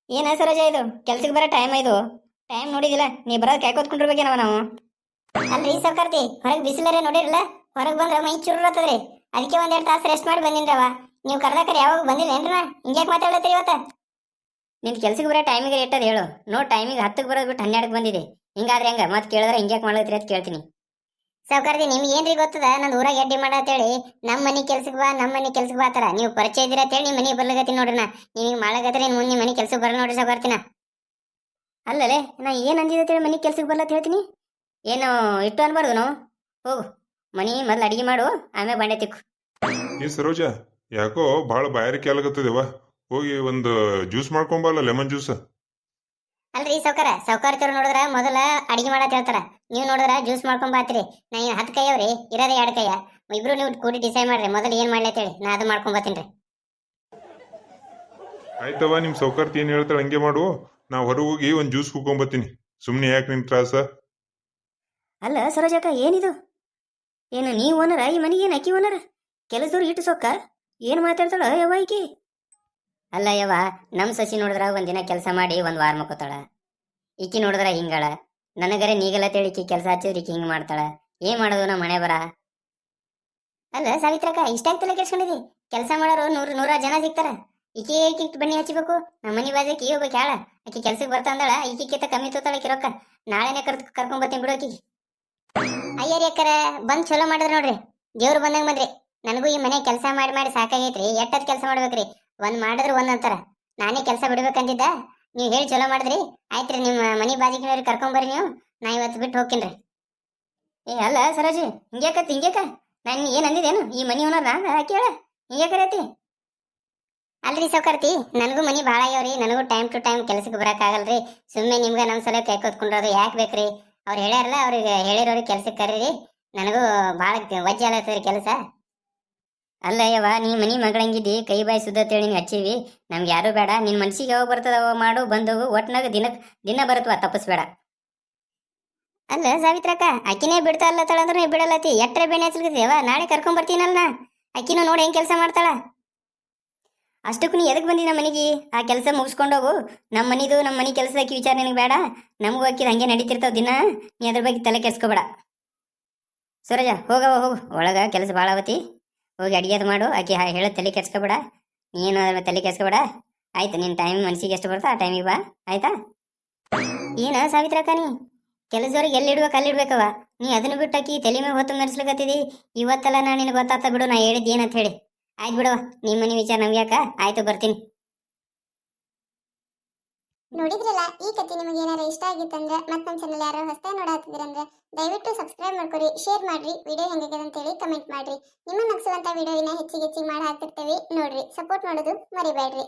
ಏನ ಸರೋಜ ಇದು ಕೆಲ್ಸಕ್ಕೆ ಬರೋ ಟೈಮ್ ಇದು. ಟೈಮ್ ನೋಡಿದಿಲ್ಲ, ನೀ ಬರೋದು ಕಾಯ್ಕೋತ್ಕೊಂಡಿರ್ಬೇಕೇನವ ನಾವು. ಅಲ್ರಿ ಸಾವ್ಕಾರ್ತಿ, ಹೊರಗೆ ಬಿಸಿಲರೇ ನೋಡಿರಲ್ಲ. ಹೊರಗೆ ಬಂದ್ರೆ ಮೈ ಚುರುತ್ತದ್ರಿ. ಅದಕ್ಕೆ ಒಂದೆರಡು ತಾಸು ರೆಸ್ಟ್ ಮಾಡಿ ಬಂದಿನ್ರವ. ನೀವು ಕರ್ದಾಕರ್ ಯಾವಾಗ ಬಂದಿಲ್ಲೇನ್ರ? ಹಿಂಗ್ಯಾಕೆ ಮಾತಾಡತ್ತೀರಿ ಇವತ್ತ? ನಿನ್ ಕೆಲ್ಸಕ್ಕೆ ಬರೋ ಟೈಮಿಗೆ ರೇಟ್ ಅದು ಹೇಳು. ನೋ ಟೈಮಿಗೆ 10ಕ್ಕೆ ಬರೋದು ಬಿಟ್ಟು 12ಕ್ಕೆ ಬಂದಿದೆ. ಹಿಂಗಾದ್ರೆ ಹೆಂಗ ಮತ್ತೆ ಕೇಳಿದ್ರೆ ಹಿಂಗ್ಯಾಕೆ ಮಾಡತ್ರಿ ಅಂತ ಕೇಳ್ತೀನಿ. ಸಾವ್ಕಾರ್ತಿ, ನಿಮ್ಗೆ ಏನ್ರಿ ಗೊತ್ತದ? ನಂದು ಊರಾಗ ಎಡ್ಡಿ ಮಾಡತ್ತೇಳಿ ನಮ್ಮ ಮನೆ ಕೆಲ್ಸಕ್ಕೆ ಬಾ, ನಮ್ಮ ಮನೆ ಕೆಲ್ಸಕ್ಕೆ ಬಾತಾರ. ನೀವು ಪರಿಚಯ ಇದ್ದೀರ ಅಂತೇಳಿ ನಿಮ್ಮ ಮನೆಗೆ ಬರ್ಲಾಗತ್ತೀನಿ ನೋಡ್ರಿ. ನೀವು ಮಾಡಕತ್ರಿ ಮುಂದೆ ನಿಮ್ಮ ಮನೆ ಕೆಲ್ಸಕ್ಕೆ ಬರಲ್ಲ ನೋಡ್ರಿ ಸಾವ್ಕಾರ್ತಿನ. ಅಲ್ಲಲೇ, ನಾ ಏನು ಅಂದಿದ್ದೇಳಿ ಮನೆ ಕೆಲ್ಸಕ್ಕೆ ಬರ್ಲತ್ತ ಹೇಳ್ತೀನಿ? ಏನು ಇಟ್ಟು ಅನ್ಬಾರ್ದು ನಾವು. ಹೋಗು, ಮನಿ ಮೊದ್ಲು ಅಡಿಗೆ ಮಾಡು, ಆಮೇಲೆ ಬಂಡೆ ತಿಕ್ಕು. ಈ ಸರೋಜ, ಯಾಕೋ ಭಾಳ ಬಾಯಾರಿಕೆ ಆಗ್ಲತ್ತದೇವ. ಹೋಗಿ ಒಂದು ಜ್ಯೂಸ್ ಮಾಡ್ಕೊಂಬಲ್ಲ, ಲೆಮನ್ ಜ್ಯೂಸ್. ಅಲ್ರಿ ಸಾವ್ಕಾರ್ತಿಯವ್ರು ನೋಡಿದ್ರ ಮೊದಲ ಅಡಿಗೆ ಮಾಡತ್ ಹೇಳ್ತಾರ. ನೀವು ನೋಡಿದ್ರ ಜ್ಯೂಸ್ ಮಾಡ್ಕೊಂಡ್ ಬಾತ್ರಿ. ನಾ 10 ಕೈಯವ್ರಿ, ಇರೋದೇ 2 ಕೈಯ. ಇಬ್ರು ನೀವು ಕೂಡಿ ಡಿಸೈಡ್ ಮಾಡ್ರಿ ಮೊದಲು ಏನ್ ಮಾಡ್ಲತ್ತೇಳಿ. ನಾ ಅದು ಮಾಡ್ಕೊಂಡ್ ಬರ್ತೀನಿ. ಆಯ್ತವ, ನಿಮ್ ಸೌಕರ್ತಿ ಏನ್ ಹೇಳ್ತಾಳೆ ಹಂಗೆ ಮಾಡು. ನಾ ಹೊರಗೆ ಹೋಗಿ ಒಂದು ಜ್ಯೂಸ್ ಕುಕೊಂಬತ್ತೀನಿ. ಸುಮ್ಮನೆ ಯಾಕೆ ನಿನ್ ತ್ರಾಸ? ಅಲ್ಲ ಸರೋಜಕ್ಕ, ಏನಿದು? ಏನು ನೀ ಓನರ ಈ ಮನೆಗೆ? ಏನು ಅಕ್ಕಿ ಓನರ? ಕೆಲಸದವ್ರು ಇಟ್ಟು ಸೊಕ್ಕ ಏನು ಮಾತಾಡ್ತಾಳ ಯವ್ವ ಈಕಿ? ಅಲ್ಲ ಯವ್ವ, ನಮ್ಮ ಸಸಿ ನೋಡಿದ್ರ ಒಂದಿನ ಕೆಲಸ ಮಾಡಿ 1 ವಾರ ಮಕ್ಕೋತಾಳ. ಈಕಿ ನೋಡಿದ್ರ ಹಿಂಗಳ. ನನಗರೆ ನೀಗಲ್ಲ ತೇಳಿ ಈಕಿ ಕೆಲಸ ಹಚ್ಚಿದ್ರೆ ಈಕಿ ಹಿಂಗೆ ಮಾಡ್ತಾಳ. ಏನ್ ಮಾಡೋದು ನಮ್ಮ ಮನೆ ಬರ? ಅಲ್ಲ ಸಾವಿತ್ರಕ್ಕ, ಇಷ್ಟಾಗಿ ತಲೆ ಕೆಡ್ಸ್ಕೊಂಡಿದಿ? ಕೆಲಸ ಮಾಡೋರು 100 ಜನ ಸಿಗ್ತಾರ. ಈಕಿ ಬನ್ನಿ ಹಚ್ಚಿಬೇಕು. ನಮ್ಮ ಮನೆ ಬಾಜಾಕಿ ಹೋಗ್ಬೇಕು ಹೇಳ. ಆಕಿ ಕೆಲ್ಸಕ್ಕೆ ಬರ್ತಾ ಅಂದಳ, ಈಕಿಕ್ಕಿಂತ ಕಮ್ಮಿ ತೋತಾಳ ರೊಕ್ಕ. ನಾಳೆನೆ ಕರ್ಕೊಂಡ್ ಬರ್ತೀನಿ ಬಿಡು ಆಕಿಗೆ. ಅಯ್ಯರಿ ಅಕ್ಕರ, ಬಂದ್ ಚಲೋ ಮಾಡಿದ್ರ ನೋಡ್ರಿ. ದೇವ್ರು ಬಂದಂಗ ಬಂದ್ರಿ. ನನಗೂ ಈ ಮನೆ ಕೆಲಸ ಮಾಡಿ ಮಾಡಿ ಸಾಕಾಗೈತ್ರಿ. ಎಟ್ಟದ್ ಕೆಲಸ ಮಾಡ್ಬೇಕ್ರಿ? ಒಂದ್ ಮಾಡಿದ್ರ ಒಂದ್ ಅಂತಾರ. ನಾನೇ ಕೆಲಸ ಬಿಡ್ಬೇಕಂತಿದ್ದ, ನೀವು ಹೇಳಿ ಚಲೋ ಮಾಡಿದ್ರಿ. ಆಯ್ತ್ರಿ, ನಿಮ್ಮ ಮನೆ ಬಾಜಿಕಿನವ್ರಿಗೆ ಕರ್ಕೊಂಬರ್ರಿ ನೀವು. ನಾ ಇವತ್ತು ಬಿಟ್ಟು ಹೋಗ್ತೀನಿ. ಏ ಅಲ್ಲ ಸರೋಜಿ, ಹಿಂಗ್ಯಾಕ ನಾನು ಏನ್ ಅಂದಿದ್ದೇನು? ಈ ಮನಿ ಓನರ್ ಕೇಳ ಹಿಂಗ್ಯಾಕರೈತಿ? ಅಲ್ರಿ ಸಾವ್ಕಾರ್ತಿ, ನನಗೂ ಮನಿ ಭಾಳ ಆಗ್ಯಾವ್ರಿ. ನನಗೂ ಟೈಮ್ ಟು ಟೈಮ್ ಕೆಲ್ಸಕ್ಕೆ ಬರಕಾಗಲ್ರಿ. ಸುಮ್ಮನೆ ನಿಮ್ಗೆ ನಮ್ಮ ಸಲ ಕೈ ಕೊತ್ಕೊಂಡ್ರದು ಯಾಕೆ ಬೇಕ್ರಿ? ಅವ್ರು ಹೇಳ್ಯಾರಲ್ಲ, ಅವ್ರಿಗೆ ಹೇಳಿರೋರಿಗೆ ಕೆಲ್ಸಕ್ಕೆ ಕರೀರಿ. ನನಗೂ ಭಾಳ ವಜ್ಜೆ ಆಗತ್ತದ್ರಿ ಕೆಲಸ. ಅಲ್ಲ ಯವ್ವ, ನೀ ಮನಿ ಮಗಳಂಗಿದ್ದಿ, ಕೈ ಬಾಯಿ ಸುದ್ದತ್ತೇಳಿ ನಿಂಗೆ ಹಚ್ಚೀವಿ. ನಮ್ಗೆ ಯಾರು ಬೇಡ. ನಿನ್ ಮನ್ಸಿಗೆ ಯಾವಾಗ ಬರ್ತದ ಅವ ಮಾಡು, ಬಂದವು. ಒಟ್ನಾಗ ದಿನ ಬರುತ್ತವ, ತಪ್ಪಿಸ್ಬೇಡ. ಅಲ್ಲ ಸಾವಿತ್ರಕ್ಕ, ಅಕ್ಕಿನೇ ಬಿಡ್ತಾ ಅಲ್ಲತ್ತಳಂದ್ರೆ ನೀವು ಬಿಡಲ್ಲತಿ. ಎಟ್ರೆ ಬೆಣ್ಣೆ ಹಚ್ಚಲ್ಕತ್ತೀವ? ನಾಳೆ ಕರ್ಕೊಂಡ್ ಬರ್ತೀನಲ್ಲ. ಅಕ್ಕಿನೂ ನೋಡಿ ಹೆಂಗ್ ಕೆಲಸ ಮಾಡ್ತಾಳ. ಅಷ್ಟಕ್ಕೂ ನೀ ಎದಕ್ ಬಂದಿ ನಮ್ಮ ಮನೆಗೆ? ಆ ಕೆಲಸ ಮುಗಿಸ್ಕೊಂಡೋಗು. ನಮ್ಮ ಮನೆ ಕೆಲಸದ ಅಕ್ಕಿ ವಿಚಾರ ನಿನಗೆ ಬೇಡ. ನಮಗೂ ಅಕ್ಕಿದ ಹಂಗೆ ನಡೀತಿರ್ತಾವ ದಿನ. ನೀ ಅದ್ರ ಬಗ್ಗೆ ತಲೆ ಕೆಡ್ಸ್ಕೊಬೇಡ. ಸರೋಜ, ಹೋಗವ ಹೋಗು, ಒಳಗ ಕೆಲಸ ಭಾಳ ಅವತಿ. ಹೋಗಿ ಅಡಿಗೆದು ಮಾಡು. ಆಕಿ ಹೇಳೋ ತಲೆ ಕೆಡ್ಸ್ಕೊಬೇಡ. ನೀನು ಅದ್ರ ತಲೆ ಕೆಡ್ಸ್ಕೊಬೇಡ. ಆಯ್ತು, ನಿನ್ನ ಟೈಮ್ ಮನ್ಸಿಗೆ ಎಷ್ಟು ಬರುತ್ತಾ ಆ ಟೈಮಿಗೆ ಬಾ, ಆಯ್ತಾ? ಏನ ಸಾವಿತ್ರಕ್ಕ, ನೀ ಕೆಲಸದವ್ರಿಗೆ ಎಲ್ಲಿಡ್ಬೇಕು ಅಲ್ಲಿಡ್ಬೇಕವ. ನೀ ಅದನ್ನು ಬಿಟ್ಟಾಕಿ ತಲೆ ಮೇಲೆ ಹೊತ್ತು ಮೆರೆಸ್ಲಿಕತ್ತಿದಿ. ಇವತ್ತೆಲ್ಲ ನಾನು ನಿನಗೆ ಗೊತ್ತಾತ ಬಿಡು, ನಾ ಹೇಳಿದ್ದು ಏನಂತ ಹೇಳಿ. ಆಯ್ತು ಬಿಡವ, ನಿಮ್ಮ ಮನೆ ವಿಚಾರ ನಮ್ಗೆ ಯಾಕ? ಆಯ್ತು, ಬರ್ತೀನಿ. ನೋಡಿದ್ರಲ್ಲ, ಈ ಕಥೆ ನಿಮಗೆ ಏನಾರ ಇಷ್ಟ ಆಗಿತ್ತಂದ್ರೆ ಮತ್ತೆ ನಮ್ಮ ಚಾನಲ್ ಯಾರು ಹೊಸದಾಗಿ ನೋಡಾತಿದ್ರಂದ್ರೆ ದಯವಿಟ್ಟು ಸಬ್ಸ್ಕ್ರೈಬ್ ಮಾಡ್ಕೊರಿ, ಶೇರ್ ಮಾಡ್ರಿ, ವಿಡಿಯೋ ಹೆಂಗಿದೆ ಅಂತೇಳಿ ಕಮೆಂಟ್ ಮಾಡ್ರಿ. ನಿಮ್ಮ ನಗಿಸುವಂತ ವಿಡಿಯೋವಿನ ಹೆಚ್ಚಿಗೆ ಮಾಡಿ ಹಾಕ್ತಿರ್ತೇವೆ ನೋಡ್ರಿ. ಸಪೋರ್ಟ್ ಮಾಡೋದು ಮರಿಬೇಡ್ರಿ.